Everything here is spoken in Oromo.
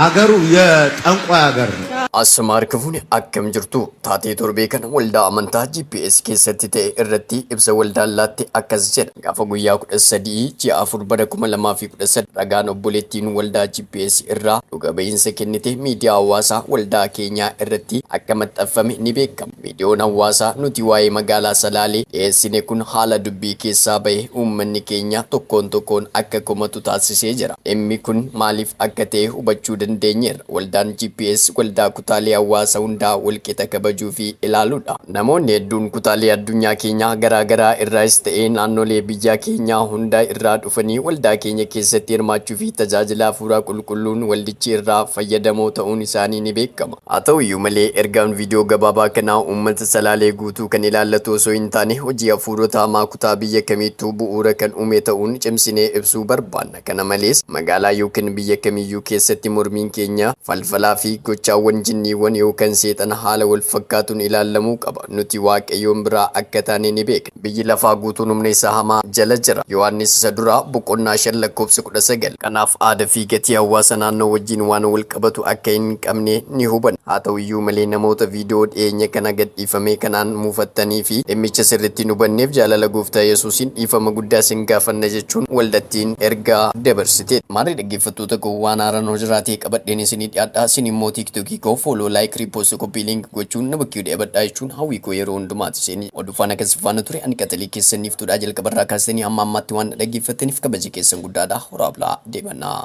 አገሩ የጠንቋይ አገር ነው። አስማር ክፉን አከም ጅርቱ ታቴ ቶርቤ ከነ ወልዳ አመንታ ጂፒኤስ ኬሰት ተ እረቲ ኢብሰ ወልዳ ላቴ አከስ ጀድ ጋፈ ጉያ ኩደሰዲ ጂአፉር በደኩመ ለማፊ ኩደሰድ ረጋን ኦቦሌቲን ወልዳ ጂፒኤስ እራ ዱገ በይንሰ ከኒቴ ሚዲያ ዋሳ ወልዳ ኬኛ እረቲ አከመጠፈም ኒቤከም ቪዲዮን ዋሳ ኑቲ ዋይ መጋላ ሰላሌ ኤሲኔ ኩን ሐላ ዱቢ ኬሳ በይ ኡመኒ ኬኛ ቶኮን ቶኮን አከ ኮመቱ ታስሴ ጀራ ኤሚ ኩን ማሊፍ አከቴ ሁበቹ ደንደኘር ወልዳን ጂፒኤስ ወልዳ ኩታሌ hawaasa hundaa walqixa kabajuu fi ilaaluudha. Namoonni hedduun kutaalee addunyaa keenyaa garaagaraa irraas ta'ee naannolee biyya keenyaa hunda irraa dhufanii waldaa keenya keessatti hirmaachuu fi tajaajila hafuuraa qulqulluun waldichi irraa fayyadamoo ta'uun isaanii ni beekama. Haa ta'u iyyuu malee ergaan viidiyoo gabaabaa kanaa uummata salaalee guutuu kan ilaallatu osoo hin taane hojii hafuurota hamaa kutaa biyya kamiittuu bu'uura kan uume ta'uun cimsinee ibsuu barbaanna. Kana malees magaalaa yookiin biyya kamiyyuu keessatti mormiin keenya falfalaa fi gochaawwan jinniiwwan yookaan seexana haala wal fakkaatuun ilaalamuu qaba. Nuti waaqayyoon biraa akka taane ni beekna. Biyyi lafaa guutuun humna isaa hamaa jala jira. Yohaannis isa duraa boqonnaa 5 lakkoofsa 19. Kanaaf aadaa fi gatii hawaasa naannoo wajjin waan wal qabatu akka hin qabne ni hubanna. Haa ta'u iyyuu malee namoota viidiyoo dhiyeenya kana gadhiifame kanaan muufattanii fi dhimmicha sirriitti hin hubanneef jaalala gooftaa Yesuusiin dhiifama guddaa sin gaafanna jechuun waldattiin ergaa dabarsite. Maarii dhaggeeffattoota koo waan haaraan hojiraatee qabadheen isinii dhiyaadhaa. Isin immoo tiiktookii koo follow like repost copy link gochuun nama kiyyuu dheebadhaa jechuun hawwii koo yeroo hundumaatti isin oduufaan akkasii faana ture ani qaxalii keessaniif tudhaa jalqabarraa kaasanii hamma ammaatti waan dhaggeeffataniif kabaja keessan guddaadha. Horaa bulaa deebanaa.